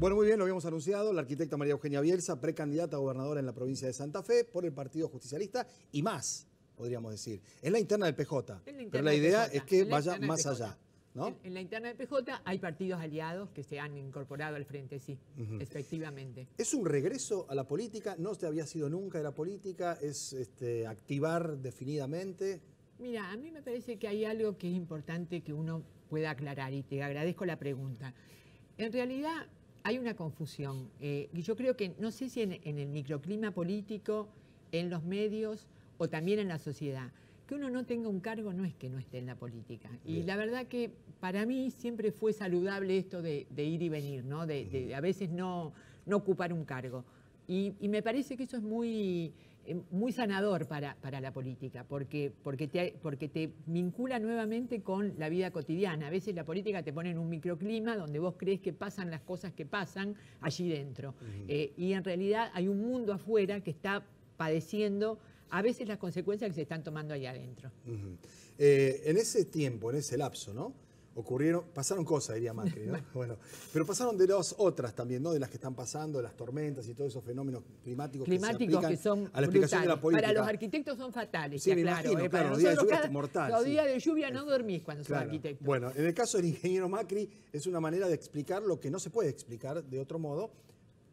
Bueno, muy bien, lo habíamos anunciado. La arquitecta María Eugenia Bielsa, precandidata a gobernadora en la provincia de Santa Fe por el Partido Justicialista y más, podríamos decir. Es la interna del PJ, pero la idea es que vaya más allá, ¿no? En la interna del PJ hay partidos aliados que se han incorporado al frente, sí, efectivamente. ¿Es un regreso a la política? ¿No te había sido nunca de la política? ¿Es activar definidamente? Mira, a mí me parece que hay algo que es importante que uno pueda aclarar y te agradezco la pregunta. En realidad hay una confusión y yo creo que, no sé si en el microclima político, en los medios o también en la sociedad, que uno no tenga un cargo no es que no esté en la política. Y la verdad que para mí siempre fue saludable esto de ir y venir, ¿no? De a veces no ocupar un cargo. Y me parece que eso es muy sanador para la política, porque te vincula nuevamente con la vida cotidiana. A veces la política te pone en un microclima donde vos crees que pasan las cosas que pasan allí dentro. Y en realidad hay un mundo afuera que está padeciendo a veces las consecuencias que se están tomando allá adentro. En ese tiempo, en ese lapso, ¿no? Pasaron cosas, diría Macri, ¿no? Bueno, pero pasaron de las otras también, ¿no? De las que están pasando, de las tormentas y todos esos fenómenos climáticos que se aplican que son a la explicación de la política. Para los arquitectos son fatales, sí, me imagino, claro, los días de lluvia es mortal. Los días de lluvia no dormís cuando sos claro. arquitecto. Bueno, en el caso del ingeniero Macri es una manera de explicar lo que no se puede explicar de otro modo,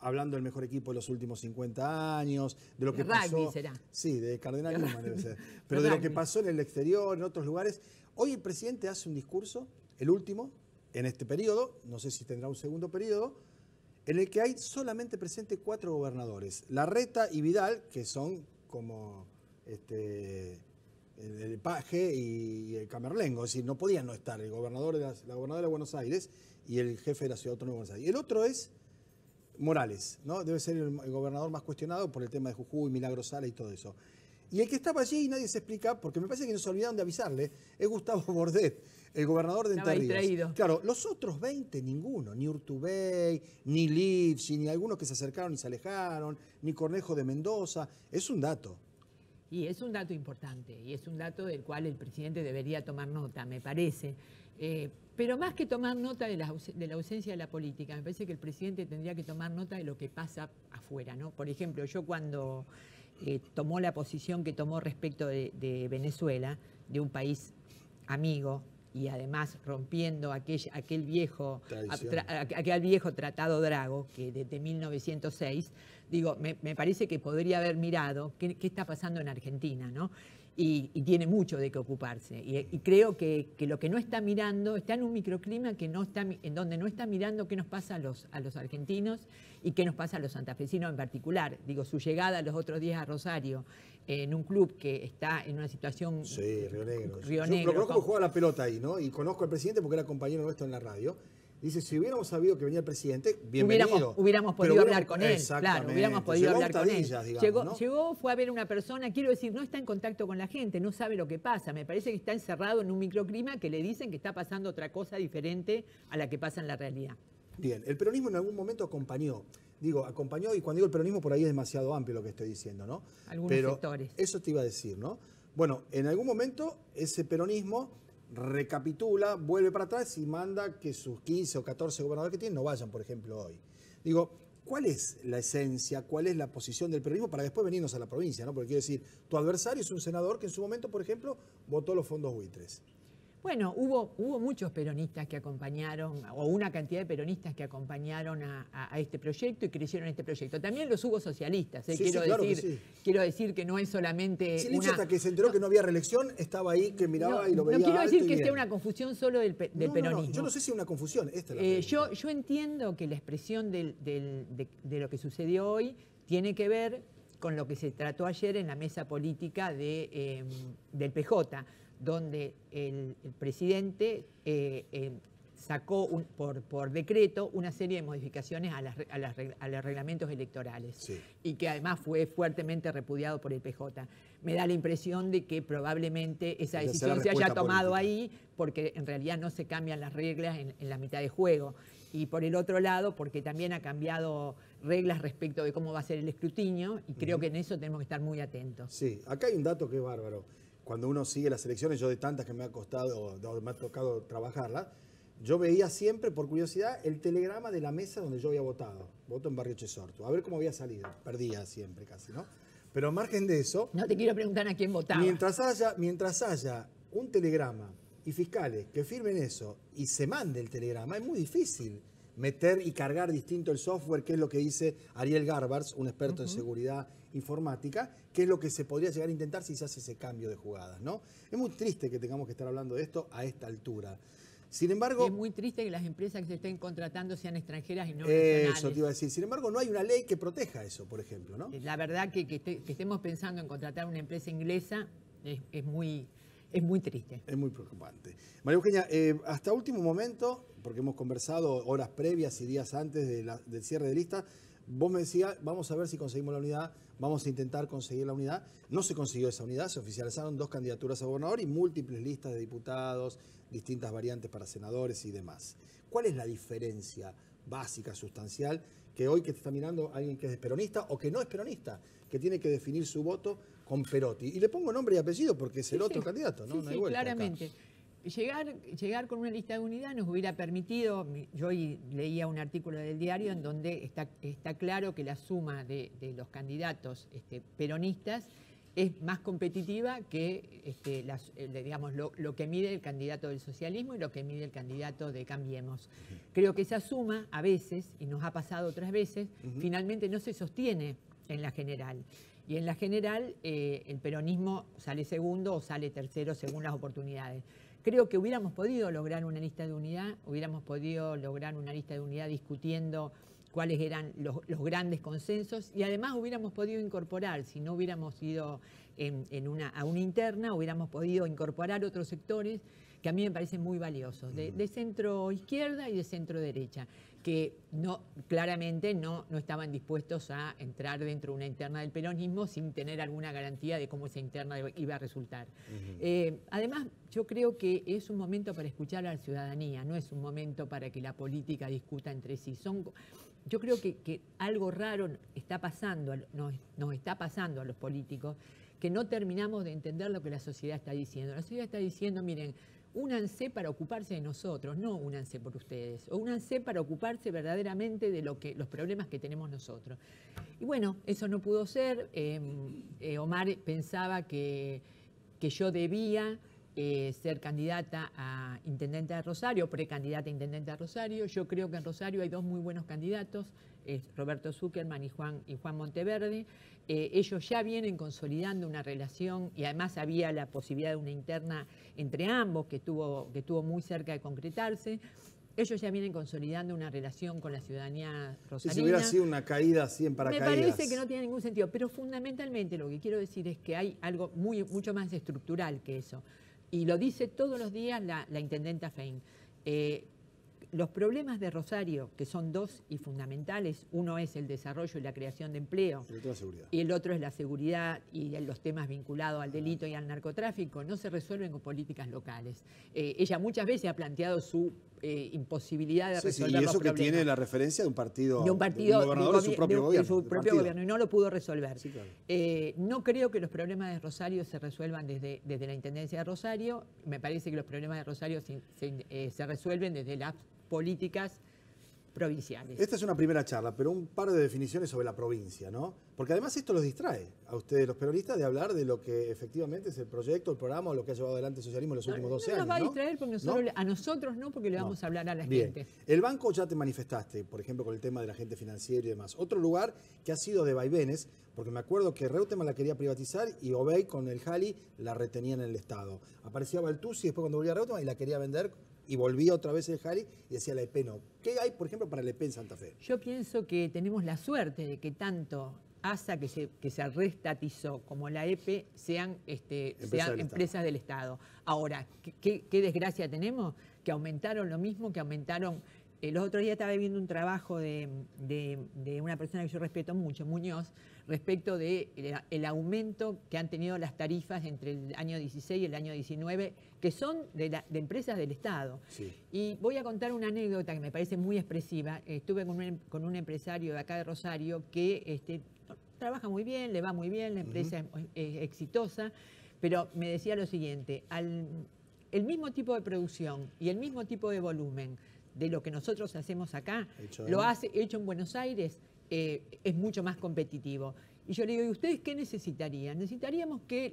hablando del mejor equipo de los últimos 50 años, de lo que pasó. Será. Sí, de Cardenal Newman debe ser. Pero de lo que pasó en el exterior, en otros lugares. Hoy el presidente hace un discurso, el último, en este periodo, no sé si tendrá un segundo periodo, en el que hay solamente presente 4 gobernadores. Larreta y Vidal, que son como el Paje y el Camerlengo, es decir, no podían no estar el gobernador la gobernadora de Buenos Aires y el jefe de la Ciudad Autónoma de Buenos Aires. Y el otro es Morales, ¿no? Debe ser el gobernador más cuestionado por el tema de Jujuy, Milagro Sala y todo eso. Y el que estaba allí y nadie se explica, porque me parece que nos olvidaron de avisarle, es Gustavo Bordet, el gobernador de Entre Ríos. Claro, los otros 20, ninguno, ni Urtubey, ni Lipsi, ni algunos que se acercaron y se alejaron, ni Cornejo de Mendoza. Es un dato. Y es un dato importante, y es un dato del cual el presidente debería tomar nota, me parece. Pero más que tomar nota de la ausencia de la política, me parece que el presidente tendría que tomar nota de lo que pasa afuera, ¿no? Por ejemplo, yo cuando tomó la posición que tomó respecto de Venezuela, de un país amigo, y además rompiendo aquel viejo tratado Drago, que desde 1906, digo, me parece que podría haber mirado qué está pasando en Argentina, ¿no? Y tiene mucho de qué ocuparse. Y creo que lo que no está mirando, está en un microclima en donde no está mirando qué nos pasa a los argentinos y qué nos pasa a los santafesinos en particular. Digo, su llegada los otros días a Rosario, en un club que está en una situación... Sí, Río Negro. Río Yo Negro. lo conozco, jugaba la pelota ahí, ¿no? Y conozco al presidente porque era compañero nuestro en la radio. Dice, si hubiéramos sabido que venía el presidente, bienvenido. Hubiéramos podido hablar con él, claro, hubiéramos podido hablar con él. Digamos, ¿no? Llegó, fue a ver una persona, quiero decir, no está en contacto con la gente, no sabe lo que pasa. Me parece que está encerrado en un microclima que le dicen que está pasando otra cosa diferente a la que pasa en la realidad. Bien, el peronismo en algún momento acompañó, y cuando digo el peronismo por ahí es demasiado amplio lo que estoy diciendo, ¿no? Algunos sectores. Eso te iba a decir, ¿no? Bueno, en algún momento ese peronismo recapitula, vuelve para atrás y manda que sus 15 o 14 gobernadores que tienen no vayan, por ejemplo, hoy. Digo, ¿cuál es la esencia, cuál es la posición del peronismo para después venirnos a la provincia, ¿no? Porque quiero decir, tu adversario es un senador que en su momento, por ejemplo, votó los fondos buitres. Bueno, hubo muchos peronistas que acompañaron, o una cantidad de peronistas que acompañaron a este proyecto y creyeron en este proyecto. También los hubo socialistas, sí, quiero decir que no es solamente... Sí, hasta que se enteró que no había reelección, estaba ahí, que miraba y lo veía. No quiero decir que sea una confusión solo del peronismo. No, yo no sé si es una confusión. Yo entiendo que la expresión de lo que sucedió hoy tiene que ver con lo que se trató ayer en la mesa política del PJ, donde el presidente sacó por decreto una serie de modificaciones a los reglamentos electorales, sí, y que además fue fuertemente repudiado por el PJ. Me da la impresión de que probablemente esa decisión se haya tomado ahí porque en realidad no se cambian las reglas en la mitad de juego. Y por el otro lado, porque también ha cambiado reglas respecto de cómo va a ser el escrutinio, y creo que en eso tenemos que estar muy atentos. Sí, acá hay un dato que es bárbaro. Cuando uno sigue las elecciones, yo de tantas que me ha tocado trabajarlas, yo veía siempre, por curiosidad, el telegrama de la mesa donde yo había votado. Voto en Barrio Chesorto. A ver cómo había salido. Perdía siempre casi, ¿no? Pero al margen de eso... No te quiero preguntar a quién votaba. Mientras haya un telegrama y fiscales que firmen eso y se mande el telegrama, es muy difícil meter y cargar distinto el software, que es lo que dice Ariel Garbars, un experto en seguridad informática, que es lo que se podría llegar a intentar si se hace ese cambio de jugadas, ¿no? Es muy triste que tengamos que estar hablando de esto a esta altura. Sin embargo... Es muy triste que las empresas que se estén contratando sean extranjeras y no nacionales. Eso te iba a decir. Sin embargo, no hay una ley que proteja eso, por ejemplo, ¿no? La verdad que estemos pensando en contratar una empresa inglesa es muy triste. Es muy preocupante. María Eugenia, hasta último momento, porque hemos conversado horas previas y días antes del cierre de lista, vos me decías, vamos a ver si conseguimos la unidad, vamos a intentar conseguir la unidad. No se consiguió esa unidad, se oficializaron 2 candidaturas a gobernador y múltiples listas de diputados, distintas variantes para senadores y demás. ¿Cuál es la diferencia básica, sustancial, que hoy que te está mirando alguien que es peronista o que no es peronista, que tiene que definir su voto con Perotti? Y le pongo nombre y apellido porque es el otro candidato, ¿no? No hay vuelta claramente. Acá. Llegar con una lista de unidad nos hubiera permitido, yo hoy leía un artículo del diario en donde está claro que la suma de los candidatos peronistas es más competitiva que digamos, lo que mide el candidato del socialismo y lo que mide el candidato de Cambiemos. Creo que esa suma a veces, y nos ha pasado otras veces, finalmente no se sostiene en la general. Y en la general el peronismo sale segundo o sale tercero según las oportunidades. Creo que hubiéramos podido lograr una lista de unidad, discutiendo cuáles eran los grandes consensos y además hubiéramos podido incorporar, si no hubiéramos ido a una interna, hubiéramos podido incorporar otros sectores que a mí me parecen muy valiosos, de centro izquierda y de centro derecha, que claramente no estaban dispuestos a entrar dentro de una interna del peronismo sin tener alguna garantía de cómo esa interna iba a resultar. Además, yo creo que es un momento para escuchar a la ciudadanía, no es un momento para que la política discuta entre sí. Yo creo que algo raro nos está pasando a los políticos, que no terminamos de entender lo que la sociedad está diciendo. La sociedad está diciendo, miren, únanse para ocuparse de nosotros, no únanse por ustedes, o únanse para ocuparse verdaderamente de los problemas que tenemos nosotros. Y bueno, eso no pudo ser. Omar pensaba que yo debía ser candidata a intendente de Rosario, precandidata a intendente de Rosario. Yo creo que en Rosario hay 2 muy buenos candidatos, Roberto Zuckerman y Juan Monteverde. Ellos ya vienen consolidando una relación y además había la posibilidad de una interna entre ambos que estuvo muy cerca de concretarse. Ellos ya vienen consolidando una relación con la ciudadanía rosarina. Si hubiera sido una caída así en paracaídas. Me parece que no tiene ningún sentido, pero fundamentalmente lo que quiero decir es que hay algo mucho más estructural que eso. Y lo dice todos los días la intendenta Fein. Los problemas de Rosario, que son 2 y fundamentales, uno es el desarrollo y la creación de empleo, y el otro es la seguridad y los temas vinculados al delito y al narcotráfico, no se resuelven con políticas locales. Ella muchas veces ha planteado su imposibilidad de resolver y eso los problemas. Que tiene la referencia de un partido, de un gobernador de su propio gobierno, y no lo pudo resolver. Sí, claro. No creo que los problemas de Rosario se resuelvan desde la Intendencia de Rosario. Me parece que los problemas de Rosario se resuelven desde las políticas provinciales. Esta es una primera charla, pero un par de definiciones sobre la provincia, ¿no? Porque además esto los distrae a ustedes, los peronistas, de hablar de lo que efectivamente es el proyecto, el programa o lo que ha llevado adelante el socialismo en los últimos 12 años. No nos va a distraer porque a nosotros no, porque le vamos a hablar a la gente. El banco ya te manifestaste, por ejemplo, con el tema del agente financiero y demás. Otro lugar que ha sido de vaivenes, porque me acuerdo que Reutemann la quería privatizar y Obey con el Jali la retenían en el Estado. Aparecía Baltusi después cuando volvía Reutemann y la quería vender y volvía otra vez el Jali y decía la EP no. ¿Qué hay, por ejemplo, para la EP en Santa Fe? Yo pienso que tenemos la suerte de que tanto ASA, que se reestatizó, como la EP sean empresas del Estado. Ahora, ¿qué desgracia tenemos? Que aumentaron lo mismo, que aumentaron... Los otros días estaba viendo un trabajo de una persona que yo respeto mucho, Muñoz, respecto del aumento que han tenido las tarifas entre el año 16 y el año 19, que son de empresas del Estado. Sí. Y voy a contar una anécdota que me parece muy expresiva. Estuve con un empresario de acá de Rosario que trabaja muy bien, le va muy bien, la empresa es exitosa, pero me decía lo siguiente: el mismo tipo de producción y el mismo tipo de volumen de lo que nosotros hacemos acá, hecho en Buenos Aires, es mucho más competitivo. Y yo le digo, ¿y ustedes qué necesitarían? Necesitaríamos que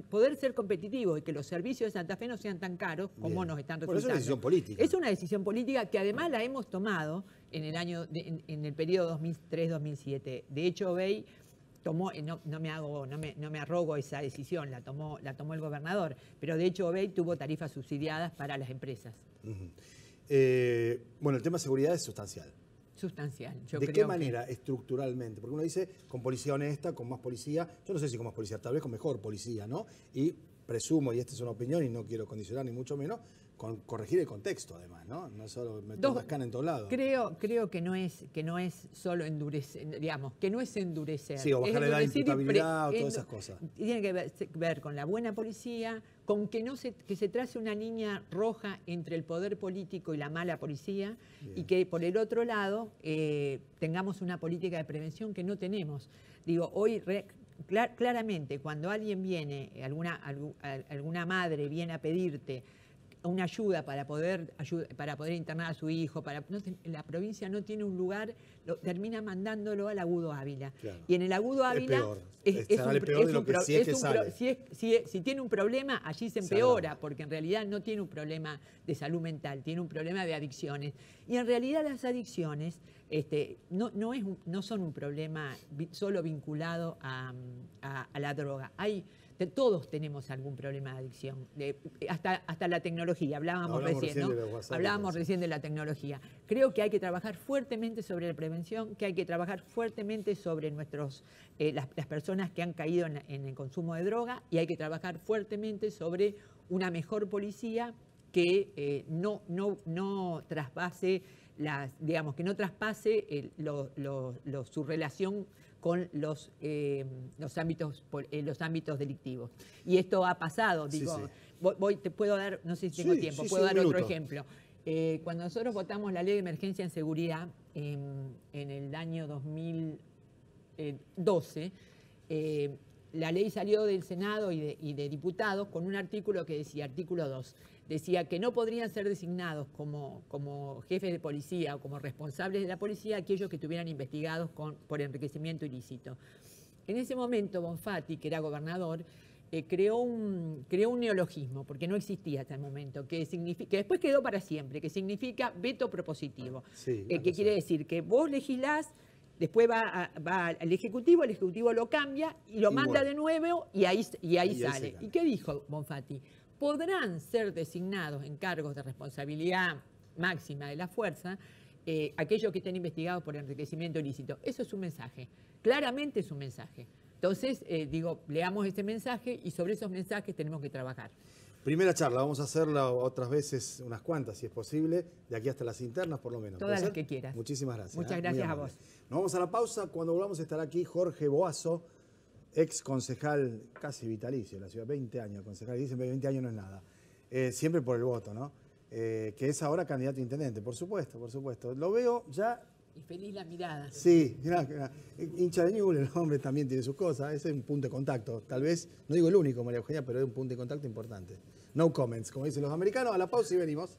poder ser competitivos y que los servicios de Santa Fe no sean tan caros como nos están resultando. Pero es una decisión política. Es una decisión política que además la hemos tomado en el periodo 2003-2007. De hecho, BEI tomó, no me arrogo esa decisión, la tomó el gobernador, pero de hecho BEI tuvo tarifas subsidiadas para las empresas. Bueno, el tema de seguridad es sustancial. Sustancial. ¿De qué manera estructuralmente? Porque uno dice con policía honesta, con más policía, yo no sé si con más policía, tal vez con mejor policía, ¿no? Y presumo, y esta es una opinión y no quiero condicionar ni mucho menos, con corregir el contexto además, ¿no? No solo meter las canas en todos lados. Creo que no es solo endurecer, digamos, que no es endurecer. Sí, o bajarle la imputabilidad o todas esas cosas. Tiene que ver con la buena policía, con que se trace una línea roja entre el poder político y la mala policía. Bien. Y que por el otro lado tengamos una política de prevención que no tenemos. Digo, hoy claramente cuando alguien viene, alguna madre viene a pedirte una ayuda para poder internar a su hijo, la provincia no tiene un lugar, termina mandándolo al Agudo Ávila. Claro. Y en el Agudo Ávila si tiene un problema, allí se empeora, porque en realidad no tiene un problema de salud mental, tiene un problema de adicciones. Y en realidad las adicciones no son un problema solo vinculado a la droga. Todos tenemos algún problema de adicción, hasta la tecnología, hablábamos recién, ¿no? Hablábamos recién de la tecnología. Creo que hay que trabajar fuertemente sobre la prevención, que hay que trabajar fuertemente sobre las personas que han caído en el consumo de droga, y hay que trabajar fuertemente sobre una mejor policía que no traspase su relación con los ámbitos delictivos. Y esto ha pasado, digo, sí. Te puedo dar, no sé si tengo tiempo, puedo dar otro ejemplo. Cuando nosotros votamos la Ley de Emergencia en Seguridad en el año 2012, la ley salió del Senado y de diputados con un artículo que decía, artículo 2, decía que no podrían ser designados como jefes de policía o como responsables de la policía aquellos que estuvieran investigados por enriquecimiento ilícito. En ese momento, Bonfatti, que era gobernador, creó un neologismo, porque no existía hasta el momento, que después quedó para siempre, que significa veto propositivo. Sí, que quiere decir que vos legislás, después va al Ejecutivo, el Ejecutivo lo cambia y lo manda de nuevo y ahí sale. ¿Y qué dijo Bonfatti? Podrán ser designados en cargos de responsabilidad máxima de la fuerza aquellos que estén investigados por enriquecimiento ilícito. Eso es un mensaje, claramente es un mensaje. Entonces, leamos este mensaje y sobre esos mensajes tenemos que trabajar. Primera charla, vamos a hacerla otras veces, unas cuantas, si es posible, de aquí hasta las internas, por lo menos. Todas las que quieras. Muchísimas gracias. Muchas gracias a vos. Nos vamos a la pausa. Cuando volvamos estará aquí Jorge Boazo, ex concejal casi vitalicio de la ciudad, 20 años concejal, dicen que 20 años no es nada. Siempre por el voto, ¿no? Que es ahora candidato a intendente, por supuesto, por supuesto. Lo veo ya... Y feliz la mirada. Sí, mirá, hincha de Newell, el hombre también tiene sus cosas, ese es un punto de contacto. Tal vez, no digo el único, María Eugenia, pero es un punto de contacto importante. No comments, como dicen los americanos. A la pausa y venimos.